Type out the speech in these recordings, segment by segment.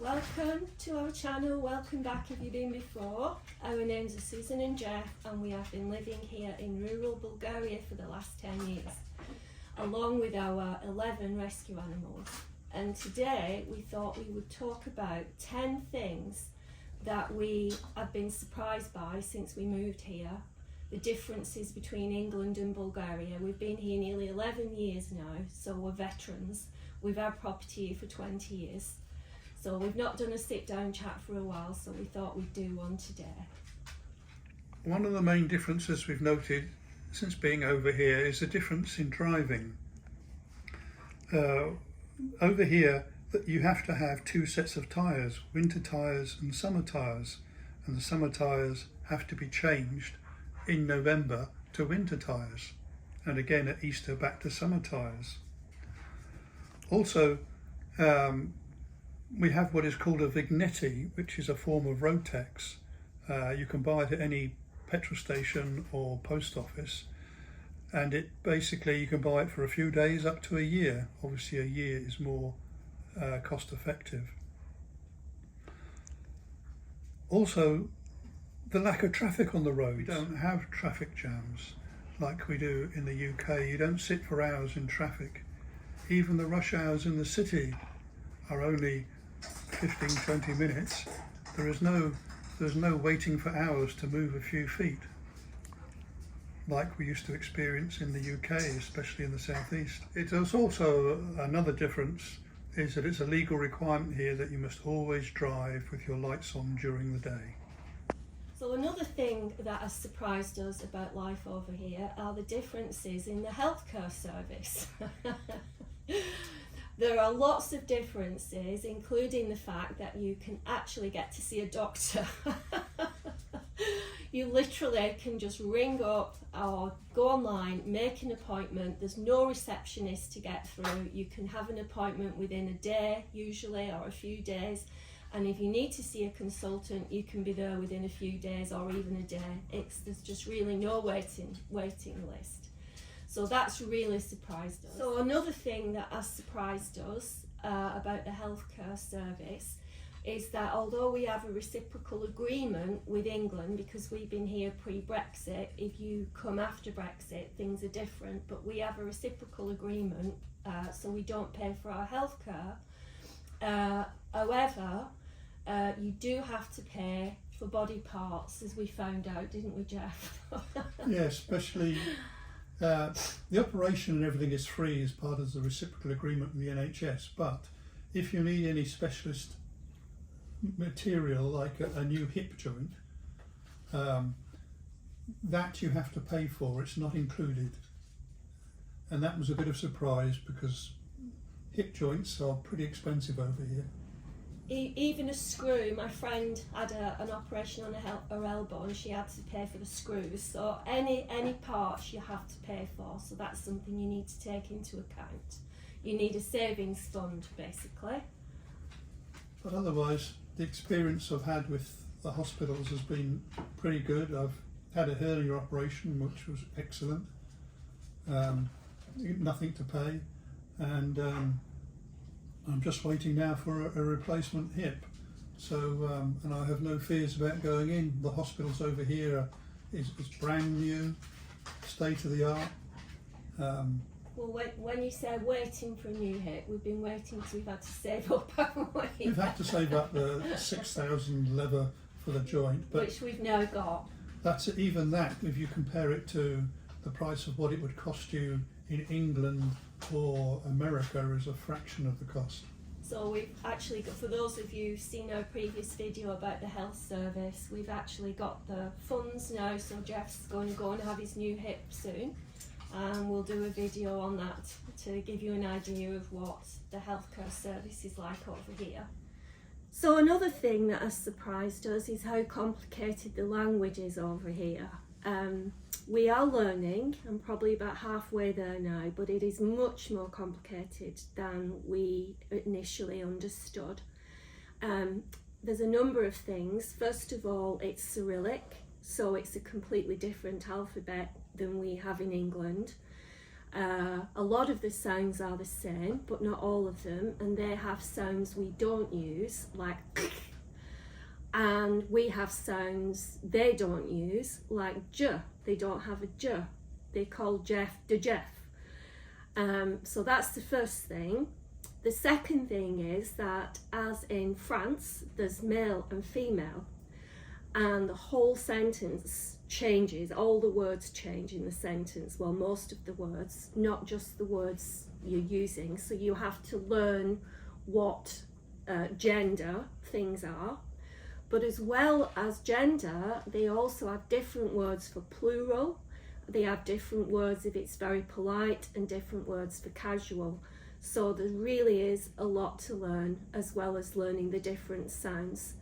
Welcome to our channel, welcome back if you've been before. Our names are Susan and Jeff and we have been living here in rural Bulgaria for the last 10 years, along with our 11 rescue animals. And today we thought we would talk about 10 things that we have been surprised by since we moved here, the differences between England and Bulgaria. We've been here nearly 11 years now, so we're veterans. We've had property here for 20 years. So we've not done a sit-down chat for a while, so we thought we'd do one today. One of the main differences we've noted since being over here is the difference in driving. Over here, you have to have two sets of tyres, winter tyres and summer tyres, and the summer tyres have to be changed in November to winter tyres, and again at Easter back to summer tyres. Also, we have what is called a vignetti, which is a form of road tax. You can buy it at any petrol station or post office, and it basically you can buy it for a few days up to a year. Obviously a year is more cost effective. Also, the lack of traffic on the road. We don't have traffic jams like we do in the UK. You don't sit for hours in traffic. Even the rush hours in the city are only 15-20 minutes. There's no waiting for hours to move a few feet like we used to experience in the UK, especially in the southeast. It is also another difference is that it's a legal requirement here that you must always drive with your lights on during the day. So another thing that has surprised us about life over here are the differences in the healthcare service. There are lots of differences, including the fact that you can actually get to see a doctor. You literally can just ring up or go online, make an appointment. There's no receptionist to get through. You can have an appointment within a day usually, or a few days. And if you need to see a consultant, you can be there within a few days or even a day. There's just really no waiting list. So that's really surprised us. So another thing that has surprised us about the healthcare service is that although we have a reciprocal agreement with England, because we've been here pre-Brexit, if you come after Brexit, things are different, but we have a reciprocal agreement, so we don't pay for our healthcare. However, you do have to pay for body parts, as we found out, didn't we, Jeff? Yeah, especially the operation and everything is free as part of the reciprocal agreement with the NHS, but if you need any specialist material like a new hip joint, that you have to pay for. It's not included, and that was a bit of a surprise because hip joints are pretty expensive over here. Even a screw, my friend had an operation on her elbow and she had to pay for the screws, so any parts you have to pay for, so that's something you need to take into account. You need a savings fund basically. But otherwise the experience I've had with the hospitals has been pretty good. I've had a hernia operation which was excellent, nothing to pay, and I'm just waiting now for a replacement hip. So, and I have no fears about going in. The hospitals over here is brand new, state of the art. Well, when you say waiting for a new hip, we've been waiting because we've had to save up, haven't we? We've had to save up the 6,000 leather for the joint, but which we've now got. That's even that. If you compare it to the price of what it would cost you in England or America, is a fraction of the cost. So we've actually got, for those of you who've seen our previous video about the health service, we've actually got the funds now, so Jeff's going to go and have his new hip soon, and we'll do a video on that to give you an idea of what the healthcare service is like over here. So another thing that has surprised us is how complicated the language is over here. We are learning, I'm probably about halfway there now, but it is much more complicated than we initially understood. There's a number of things. First of all, it's Cyrillic, so it's a completely different alphabet than we have in England. A lot of the sounds are the same, but not all of them, and they have sounds we don't use, like and we have sounds they don't use, like j. They don't have a j. They call Jeff de Jeff. So that's the first thing. The second thing is that, as in France, there's male and female, and the whole sentence changes. All the words change in the sentence, well, most of the words, not just the words you're using. So you have to learn what gender things are. But as well as gender, they also have different words for plural. They have different words if it's very polite, and different words for casual. So there really is a lot to learn, as well as learning the different sounds.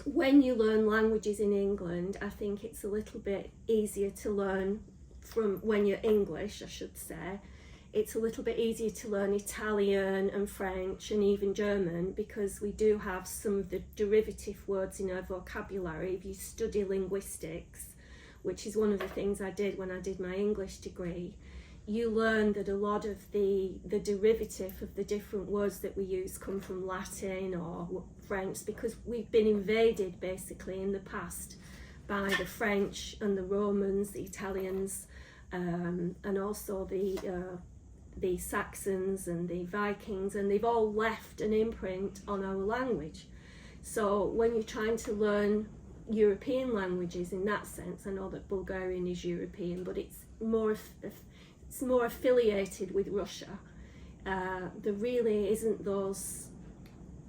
When you learn languages in England, I think it's a little bit easier to learn from when you're English, I should say. It's a little bit easier to learn Italian and French and even German, because we do have some of the derivative words in our vocabulary. If you study linguistics, which is one of the things I did when I did my English degree, you learn that a lot of the derivative of the different words that we use come from Latin or French, because we've been invaded basically in the past by the French and the Romans, the Italians, and also the Saxons and the Vikings, and they've all left an imprint on our language. So when you're trying to learn European languages in that sense, I know that Bulgarian is European, but it's more affiliated with Russia. There really isn't those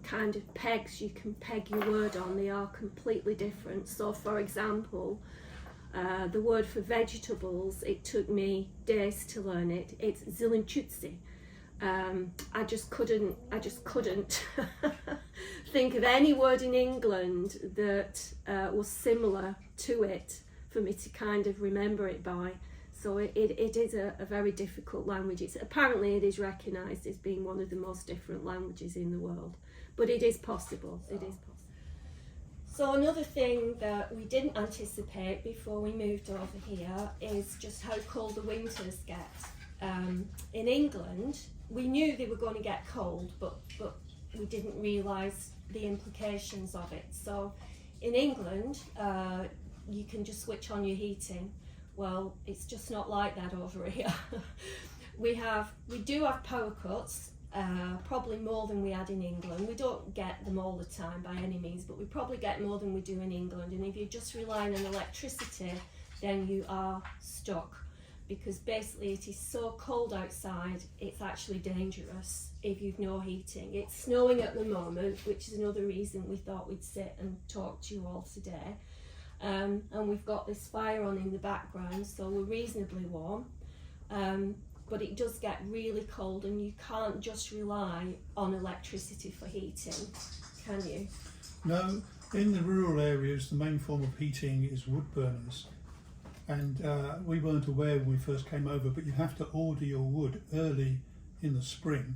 kind of pegs you can peg your word on. They are completely different. So for example, the word for vegetables, it took me days to learn it. It's zelenchutsi. I just couldn't think of any word in England that was similar to it for me to kind of remember it by. So it is a very difficult language. Apparently it is recognised as being one of the most different languages in the world, but it is possible. It is possible. So another thing that we didn't anticipate before we moved over here is just how cold the winters get. In England, we knew they were going to get cold, but we didn't realise the implications of it. So in England, you can just switch on your heating. Well, it's just not like that over here. We do have power cuts, probably more than we had in England. We don't get them all the time by any means, but we probably get more than we do in England. And if you're just relying on electricity, then you are stuck, because basically it is so cold outside, it's actually dangerous if you've no heating. It's snowing at the moment, which is another reason we thought we'd sit and talk to you all today. And we've got this fire on in the background, so we're reasonably warm. But it does get really cold, and you can't just rely on electricity for heating, can you? No, in the rural areas the main form of heating is wood burners, and we weren't aware when we first came over, but you have to order your wood early in the spring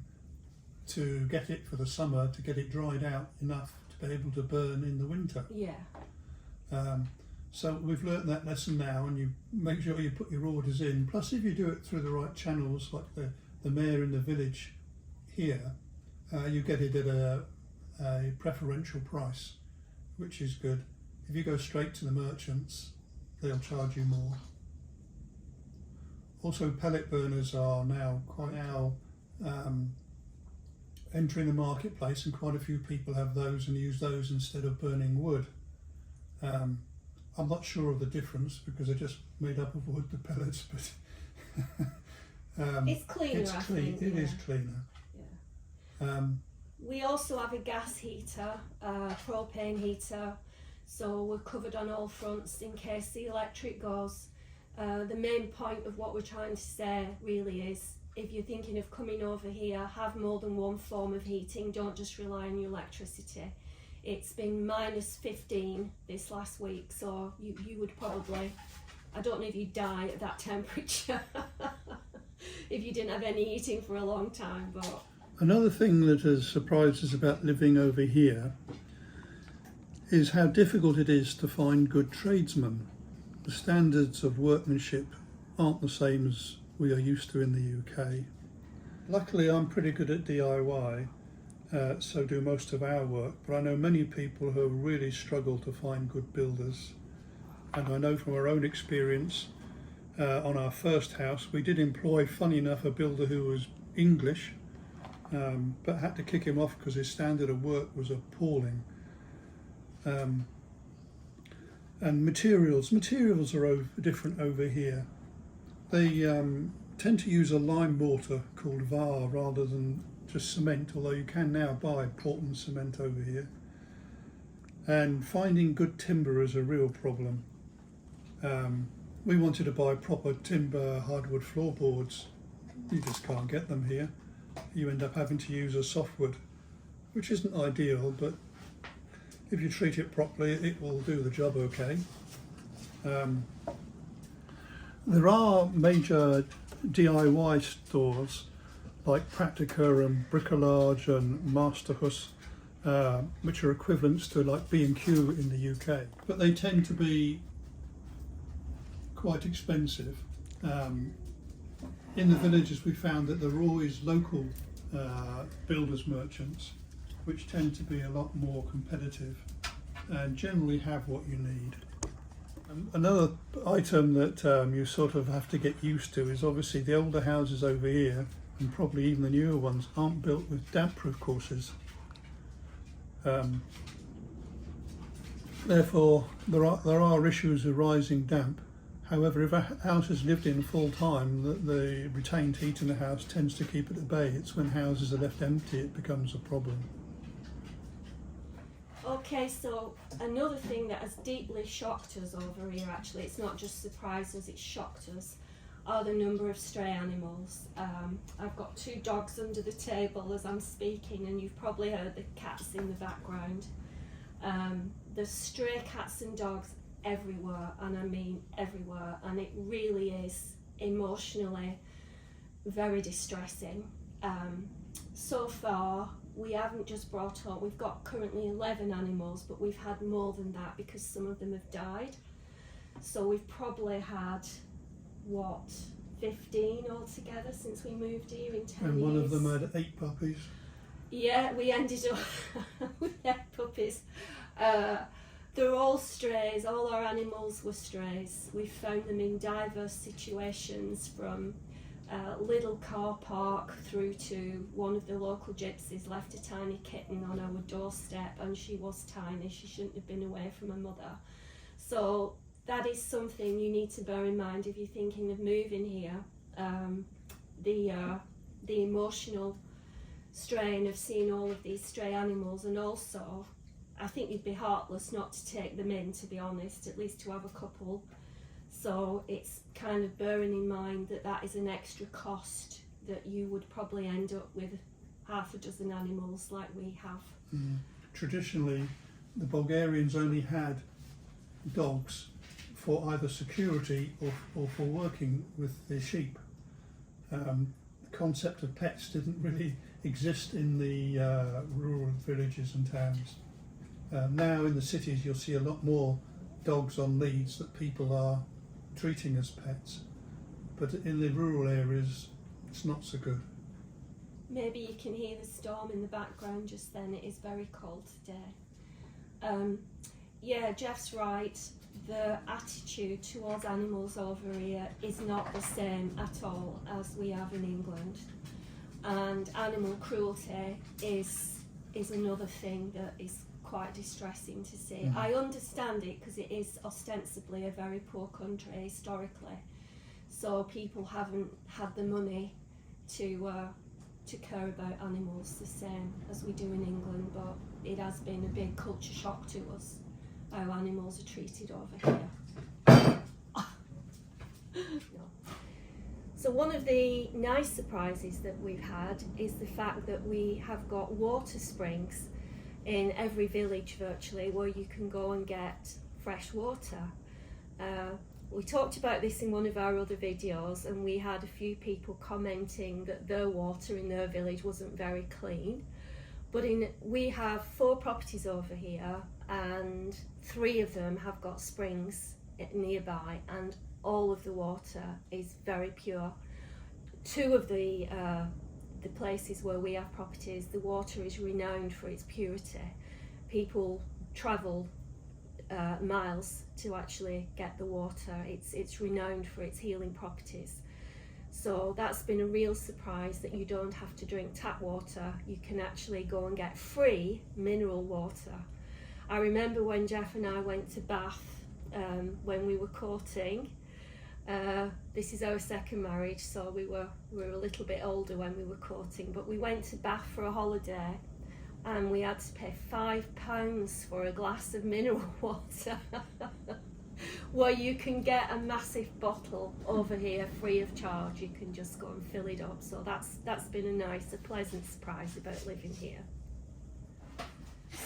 to get it for the summer, to get it dried out enough to be able to burn in the winter. Yeah. So we've learnt that lesson now, and you make sure you put your orders in. Plus, if you do it through the right channels, like the mayor in the village here, you get it at a preferential price, which is good. If you go straight to the merchants, they'll charge you more. Also, pellet burners are now entering the marketplace, and quite a few people have those and use those instead of burning wood. I'm not sure of the difference because they're just made up of wood, the pellets, but it's cleaner, I think. It is cleaner. Yeah. We also have a gas heater, propane heater, so we're covered on all fronts in case the electric goes. The main point of what we're trying to say really is, if you're thinking of coming over here, have more than one form of heating. Don't just rely on your electricity. It's been -15 this last week, so you would probably, I don't know if you'd die at that temperature if you didn't have any heating for a long time. But another thing that has surprised us about living over here is how difficult it is to find good tradesmen. The standards of workmanship aren't the same as we are used to in the UK. Luckily, I'm pretty good at DIY, so do most of our work, but I know many people who really struggle to find good builders. And I know from our own experience, on our first house, we did employ, funny enough, a builder who was English, but had to kick him off because his standard of work was appalling. And materials are different over here. They tend to use a lime mortar called VAR rather than just cement, although you can now buy Portland cement over here. And finding good timber is a real problem. We wanted to buy proper timber hardwood floorboards. You just can't get them here. You end up having to use a softwood, which isn't ideal, but if you treat it properly, it will do the job okay. There are major DIY stores like Praktika and Bricolage and Masterhus, which are equivalents to like B&Q in the UK, but they tend to be quite expensive. In the villages we found that there are always local builders merchants which tend to be a lot more competitive and generally have what you need. Another item that you sort of have to get used to is obviously the older houses over here, and probably even the newer ones, aren't built with damp-proof courses. Therefore, there are issues of rising damp. However, if a house is lived in full time, the retained heat in the house tends to keep it at bay. It's when houses are left empty it becomes a problem. Okay, so another thing that has deeply shocked us over here, actually, it's not just surprised us, it's shocked us, are the number of stray animals. I've got 2 dogs under the table as I'm speaking, and you've probably heard the cats in the background. There's stray cats and dogs everywhere, and I mean everywhere, and it really is emotionally very distressing. So far we haven't just brought on, we've got currently 11 animals, but we've had more than that because some of them have died. So we've probably had, what, 15 altogether since we moved here in 10 years. And one of them had 8 puppies. Yeah, we ended up with 8 puppies. They're all strays, all our animals were strays. We've found them in diverse situations, from a little car park through to one of the local gypsies left a tiny kitten on our doorstep, and she was tiny, she shouldn't have been away from her mother. So that is something you need to bear in mind if you're thinking of moving here. The emotional strain of seeing all of these stray animals, and also I think you'd be heartless not to take them in, to be honest, at least to have a couple. So it's kind of bearing in mind that that is an extra cost, that you would probably end up with half a dozen animals like we have. Traditionally, the Bulgarians only had dogs for either security or for working with their sheep. The concept of pets didn't really exist in the rural villages and towns. Now in the cities you'll see a lot more dogs on leads that people are treating as pets, but in the rural areas it's not so good. Maybe you can hear the storm in the background just then, it is very cold today. Yeah, Jeff's right, the attitude towards animals over here is not the same at all as we have in England, and animal cruelty is another thing that is quite distressing to see. I understand it because it is ostensibly a very poor country historically, so people haven't had the money to care about animals the same as we do in England, but it has been a big culture shock to us how animals are treated over here. No. So one of the nice surprises that we've had is the fact that we have got water springs in every village virtually where you can go and get fresh water. We talked about this in one of our other videos, and we had a few people commenting that their water in their village wasn't very clean. But we have 4 properties over here, and 3 of them have got springs nearby, and all of the water is very pure. Two of the places where we have properties, the water is renowned for its purity. People travel miles to actually get the water. It's renowned for its healing properties. So that's been a real surprise, that you don't have to drink tap water. You can actually go and get free mineral water. I remember when Jeff and I went to Bath when we were courting. This is our second marriage, so we were a little bit older when we were courting, but we went to Bath for a holiday and we had to pay £5 for a glass of mineral water. Where you can get a massive bottle over here free of charge. You can just go and fill it up. So that's been a pleasant surprise about living here.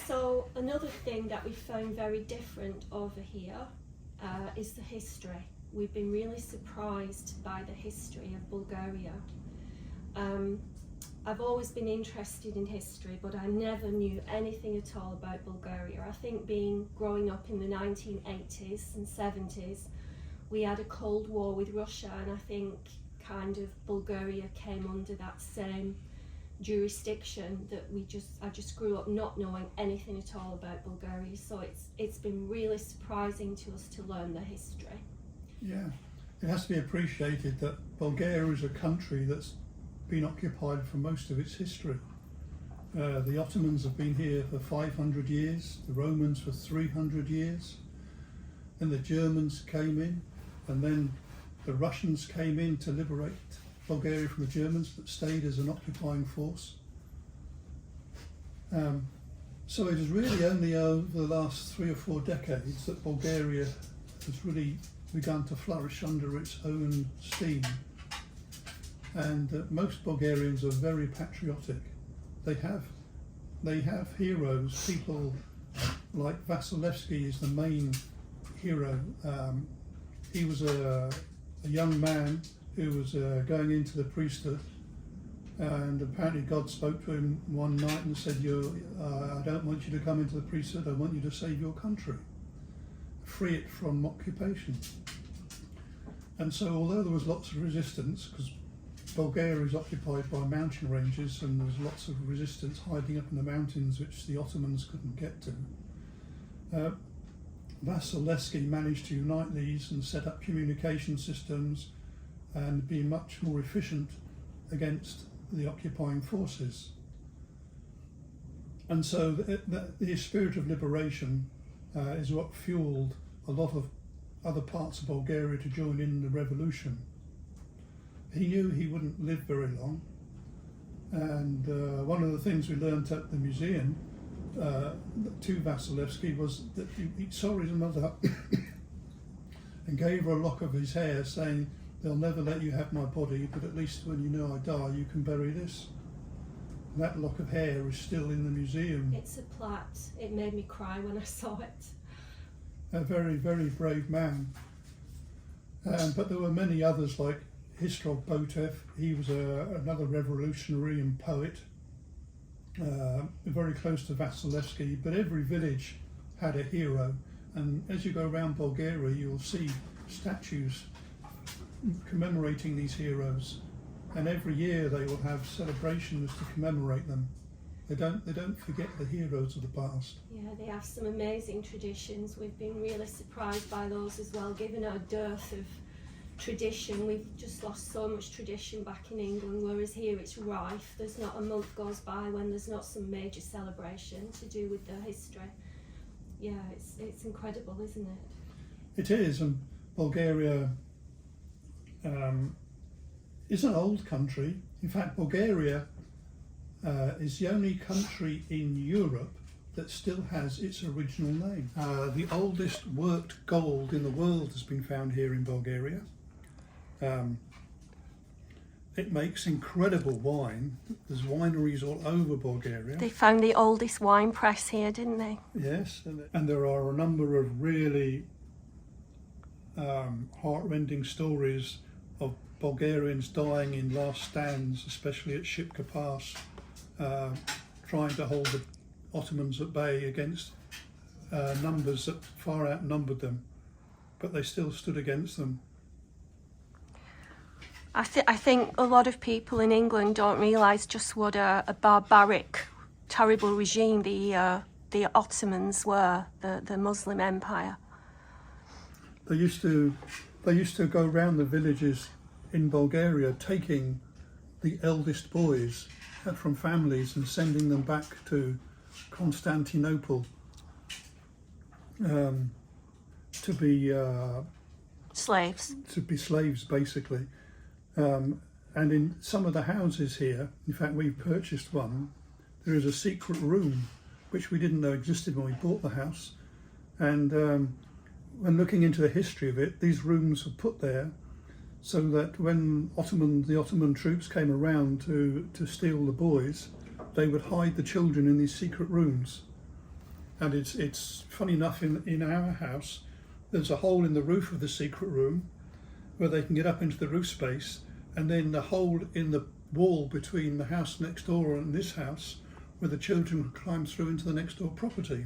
So another thing that we found very different over here is the history. We've been really surprised by the history of Bulgaria. I've always been interested in history, but I never knew anything at all about Bulgaria. I think growing up in the 1980s and 70s, we had a Cold War with Russia, and I think kind of Bulgaria came under that same jurisdiction that I just grew up not knowing anything at all about Bulgaria. So it's been really surprising to us to learn the history. Yeah, it has to be appreciated that Bulgaria is a country that's been occupied for most of its history. The Ottomans have been here for 500 years, the Romans for 300 years, then the Germans came in, and then the Russians came in to liberate Bulgaria from the Germans, but stayed as an occupying force. So it is really only over the last 3 or 4 decades that Bulgaria has really begun to flourish under its own steam. And most Bulgarians are very patriotic. They have heroes. People like Vasilevsky is the main hero. He was a young man who was going into the priesthood, and apparently God spoke to him one night and said, I don't want you to come into the priesthood, I want you to save your country, free it from occupation. And so although there was lots of resistance, because Bulgaria is occupied by mountain ranges and there's lots of resistance hiding up in the mountains which the Ottomans couldn't get to, Vasilevsky managed to unite these and set up communication systems and be much more efficient against the occupying forces. And so the spirit of liberation is what fueled a lot of other parts of Bulgaria to join in the revolution. He knew he wouldn't live very long, and one of the things we learnt at the museum to Vasilevsky was that he saw his mother and gave her a lock of his hair, saying, "They'll never let you have my body, but at least when you know I die, you can bury this." And that lock of hair is still in the museum. It's a plaque. It made me cry when I saw it. A very, very brave man. But there were many others like Histrog Botev. He was another revolutionary and poet, very close to Vasilevsky, but every village had a hero. And as you go around Bulgaria, you'll see statues commemorating these heroes. And every year they will have celebrations to commemorate them. They don't forget the heroes of the past. Yeah, they have some amazing traditions. We've been really surprised by those as well, given our dearth of tradition. We've just lost so much tradition back in England, whereas here it's rife. There's not a month goes by when there's not some major celebration to do with their history. Yeah, it's incredible, isn't it? It is, and Bulgaria is an old country. In fact, Bulgaria is the only country in Europe that still has its original name. The oldest worked gold in the world has been found here in Bulgaria. It makes incredible wine. There's wineries all over Bulgaria. They found the oldest wine press here, didn't they? Yes, and there are a number of really heart-rending stories of Bulgarians dying in last stands, especially at Shipka Pass, trying to hold the Ottomans at bay against numbers that far outnumbered them, but they still stood against them. I think a lot of people in England don't realise just what a barbaric, terrible regime the Ottomans were, the Muslim Empire. They used to go around the villages in Bulgaria taking the eldest boys from families and sending them back to Constantinople to be slaves. To be slaves, basically. And in some of the houses here, in fact, we purchased one. There is a secret room which we didn't know existed when we bought the house. And when looking into the history of it, these rooms were put there so that when the Ottoman troops came around to steal the boys, they would hide the children in these secret rooms. And it's funny enough, in our house, there's a hole in the roof of the secret room where they can get up into the roof space, and then the hole in the wall between the house next door and this house where the children could climb through into the next door property.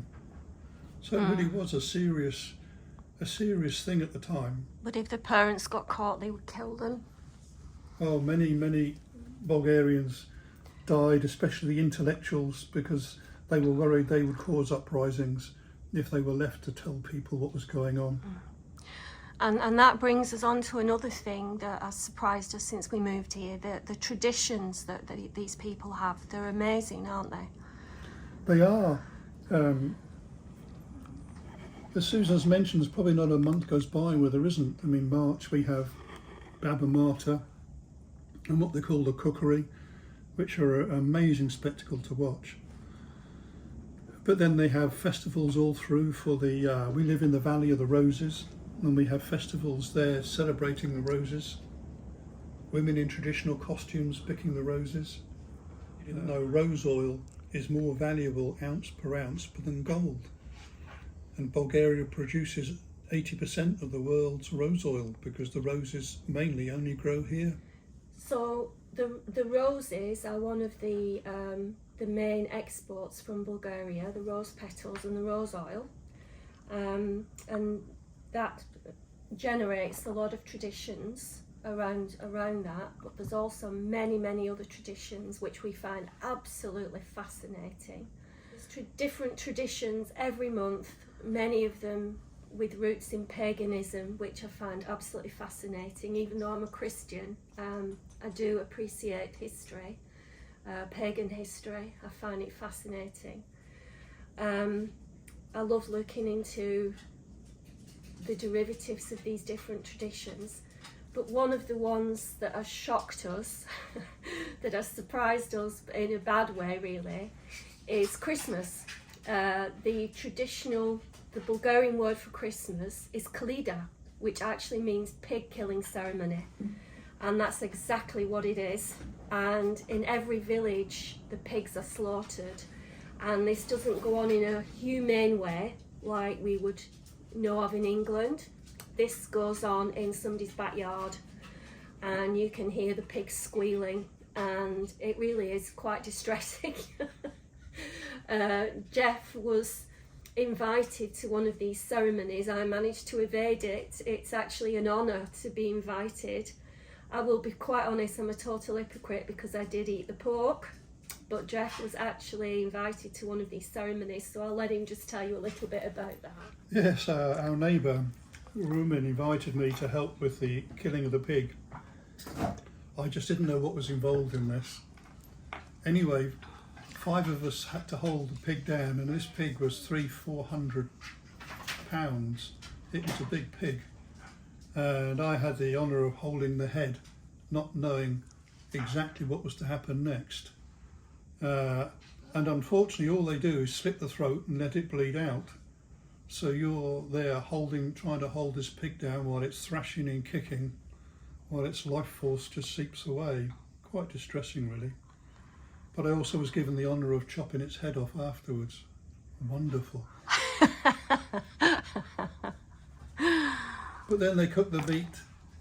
So it really was a serious thing at the time. But if the parents got caught, they would kill them. Oh, many Bulgarians died, especially intellectuals, because they were worried they would cause uprisings if they were left to tell people what was going on. And that brings us on to another thing that has surprised us since we moved here, the traditions that these people have. They're amazing, aren't they? They are. As Susan's mentioned, there's probably not a month goes by where there isn't. I mean, March we have Baba Mata and what they call the cookery, which are an amazing spectacle to watch. But then they have festivals all through for the, we live in the Valley of the Roses, and we have festivals there celebrating the roses. Women in traditional costumes picking the roses. You didn't know rose oil is more valuable ounce per ounce than gold. And Bulgaria produces 80% of the world's rose oil because the roses mainly only grow here. So the roses are one of the main exports from Bulgaria, the rose petals and the rose oil. And that generates a lot of traditions around that, but there's also many other traditions which we find absolutely fascinating. There's different traditions every month, many of them with roots in paganism, which I find absolutely fascinating. Even though I'm a Christian, I do appreciate history, pagan history. I find it fascinating. I love looking into the derivatives of these different traditions, but one of the ones that has shocked us, that has surprised us in a bad way really, is Christmas. The Bulgarian word for Christmas is kalida, which actually means pig killing ceremony, and that's exactly what it is. And in every village the pigs are slaughtered, and this doesn't go on in a humane way like we would know of in England. This goes on in somebody's backyard, and you can hear the pigs squealing, and it really is quite distressing. Jeff was invited to one of these ceremonies. I managed to evade it. It's actually an honour to be invited. I will be quite honest, I'm a total hypocrite because I did eat the pork, but Jeff was actually invited to one of these ceremonies, so I'll let him just tell you a little bit about that. Yes, our neighbour Rumen invited me to help with the killing of the pig. I just didn't know what was involved in this. Anyway, 5 of us had to hold the pig down, and this pig was 300-400 pounds. It was a big pig, and I had the honour of holding the head, not knowing exactly what was to happen next. And unfortunately all they do is slit the throat and let it bleed out. So you're there trying to hold this pig down while it's thrashing and kicking, while its life force just seeps away. Quite distressing really. But I also was given the honour of chopping its head off afterwards. Wonderful. But then they cook the meat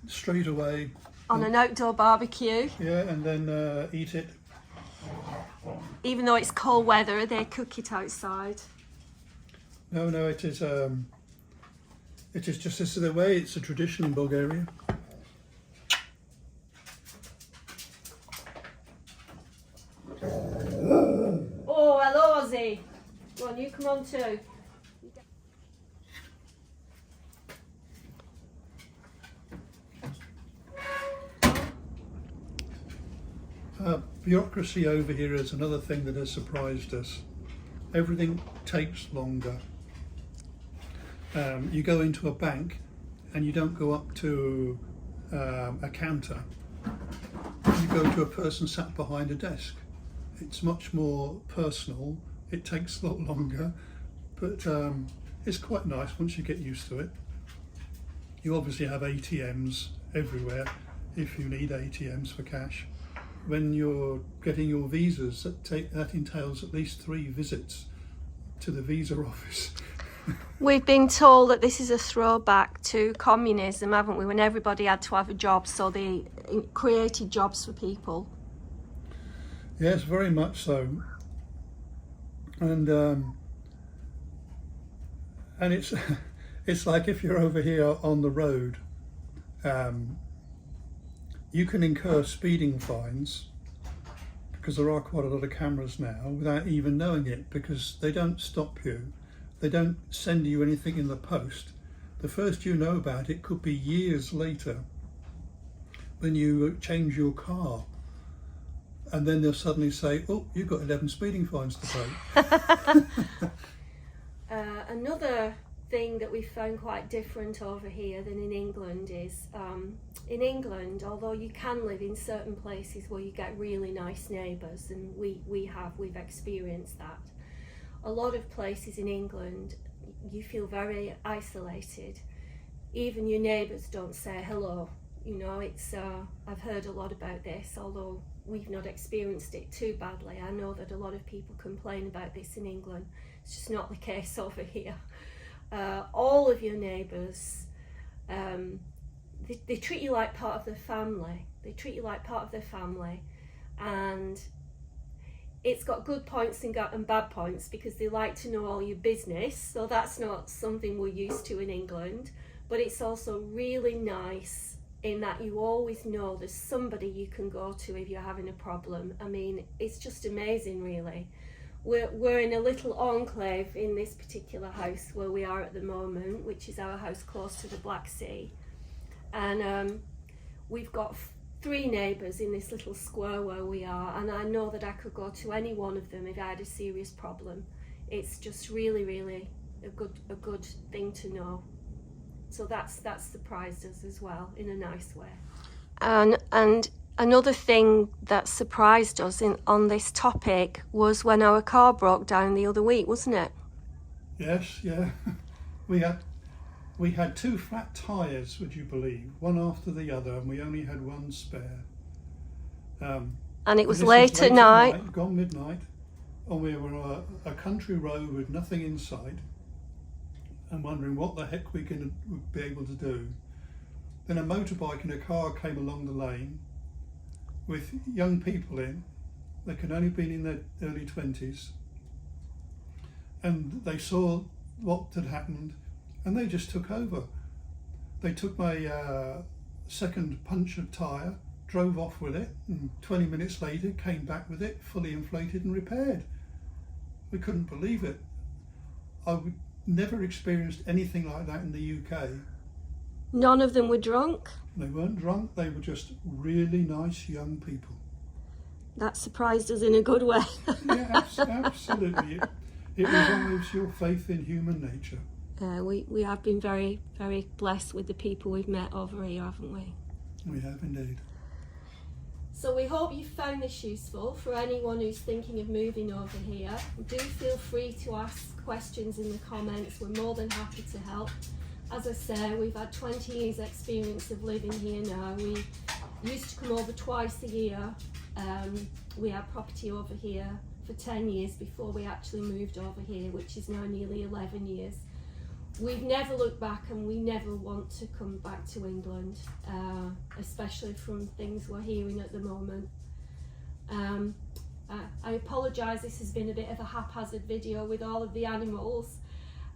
straight away. On an outdoor barbecue. Yeah, and then eat it. Even though it's cold weather, they cook it outside. No, it is just this is the way. It's a tradition in Bulgaria. Go on, you come on too. Bureaucracy over here is another thing that has surprised us. Everything takes longer. You go into a bank and you don't go up to a counter. You go to a person sat behind a desk. It's much more personal. It takes a lot longer, but it's quite nice once you get used to it. You obviously have ATMs everywhere if you need ATMs for cash. When you're getting your visas, that entails at least 3 visits to the visa office. We've been told that this is a throwback to communism, haven't we? When everybody had to have a job, so they created jobs for people. Yes, very much so. And it's it's like if you're over here on the road, you can incur speeding fines because there are quite a lot of cameras now without even knowing it, because they don't stop you. They don't send you anything in the post. The first you know about it could be years later when you change your car. And then they'll suddenly say, oh, you've got 11 speeding fines to pay. Another thing that we found quite different over here than in England is, in England, although you can live in certain places where you get really nice neighbours, and we've experienced that. A lot of places in England, you feel very isolated. Even your neighbours don't say hello. You know, it's I've heard a lot about this, although we've not experienced it too badly. I know that a lot of people complain about this in England. It's just not the case over here. All of your neighbours, they treat you like part of their family. They treat you like part of their family, and it's got good points and bad points, because they like to know all your business, so that's not something we're used to in England. But it's also really nice in that you always know there's somebody you can go to if you're having a problem. I mean, it's just amazing, really. We're in a little enclave in this particular house where we are at the moment, which is our house close to the Black Sea. And we've got 3 neighbours in this little square where we are, and I know that I could go to any one of them if I had a serious problem. It's just really, really a good thing to know. So that's surprised us as well in a nice way. And another thing that surprised us on this topic was when our car broke down the other week, wasn't it? Yes, yeah. We had 2 flat tyres, would you believe, one after the other, and we only had 1 spare. And it was late at night. Gone midnight, and we were on a country road with nothing in sight, and wondering what the heck we would be able to do. Then a motorbike and a car came along the lane with young people in. They could only have been in their early 20s, and they saw what had happened, and they just took over. They took my second punch of tyre, drove off with it, and 20 minutes later came back with it fully inflated and repaired. We couldn't believe it. I would never experienced anything like that in the UK. None of them were drunk? They weren't drunk, they were just really nice young people. That surprised us in a good way. Yeah, absolutely. It revives your faith in human nature. We have been very, very blessed with the people we've met over here, haven't we? We have indeed. So we hope you found this useful for anyone who's thinking of moving over here. Do feel free to ask questions in the comments. We're more than happy to help. As I say, we've had 20 years experience of living here now. We used to come over twice a year. We had property over here for 10 years before we actually moved over here, which is now nearly 11 years. We've never looked back, and we never want to come back to England, especially from things we're hearing at the moment. I apologise, this has been a bit of a haphazard video with all of the animals,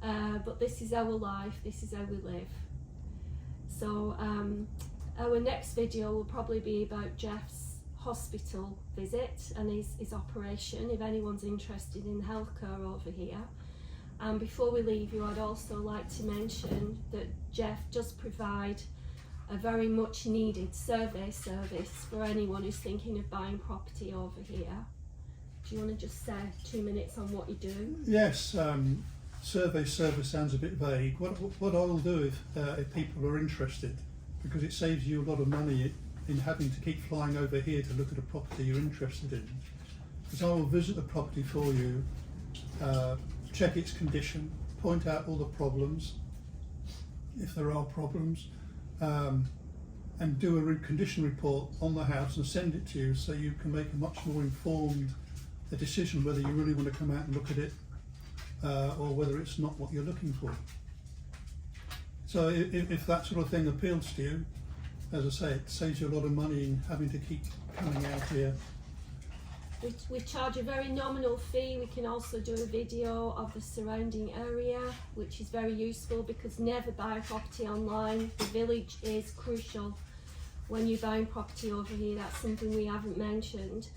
but this is our life, this is how we live. So our next video will probably be about Jeff's hospital visit and his operation, if anyone's interested in healthcare over here. And before we leave you, I'd also like to mention that Jeff does provide a very much needed survey service for anyone who's thinking of buying property over here. Do you want to just say 2 minutes on what you do? Yes, survey service sounds a bit vague. What I will do if people are interested, because it saves you a lot of money in having to keep flying over here to look at a property you're interested in, is I will visit the property for you, check its condition, point out all the problems, if there are problems, and do a condition report on the house and send it to you so you can make a much more informed decision whether you really want to come out and look at it or whether it's not what you're looking for. So if that sort of thing appeals to you, as I say, it saves you a lot of money in having to keep coming out here. We charge a very nominal fee. We can also do a video of the surrounding area, which is very useful, because never buy a property online. The village is crucial when you're buying property over here. That's something we haven't mentioned.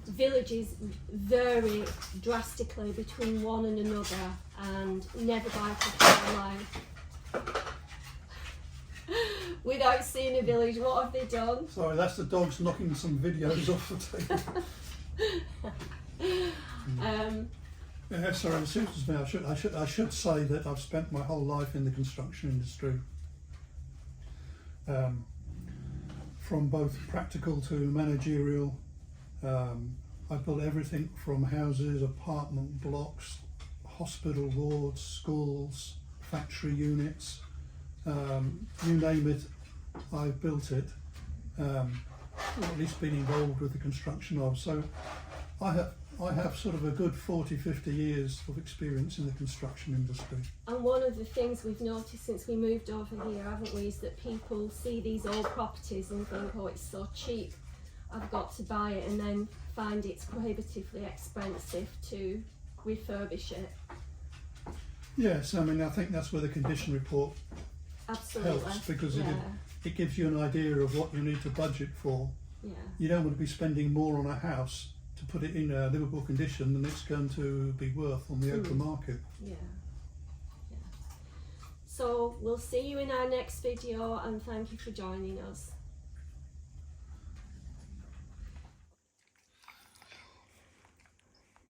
Villages vary drastically between one and another, and never buy a property online. Without seeing a village. What have they done? Sorry, that's the dogs knocking some videos off the table. Yeah, sorry, excuse me. I should say that I've spent my whole life in the construction industry, from both practical to managerial. I built everything from houses, apartment blocks, hospital wards, schools, factory units. You name it, I've built it, or at least been involved with the construction of. So I have sort of a good 40-50 years of experience in the construction industry. And one of the things we've noticed since we moved over here, haven't we, is that people see these old properties and think, oh, it's so cheap, I've got to buy it, and then find it's prohibitively expensive to refurbish it. Yes, I mean, I think that's where the condition report Absolutely. helps, because Yeah. it gives you an idea of what you need to budget for. Yeah. You don't want to be spending more on a house to put it in a livable condition than it's going to be worth on the open market. Yeah. So we'll see you in our next video, and thank you for joining us.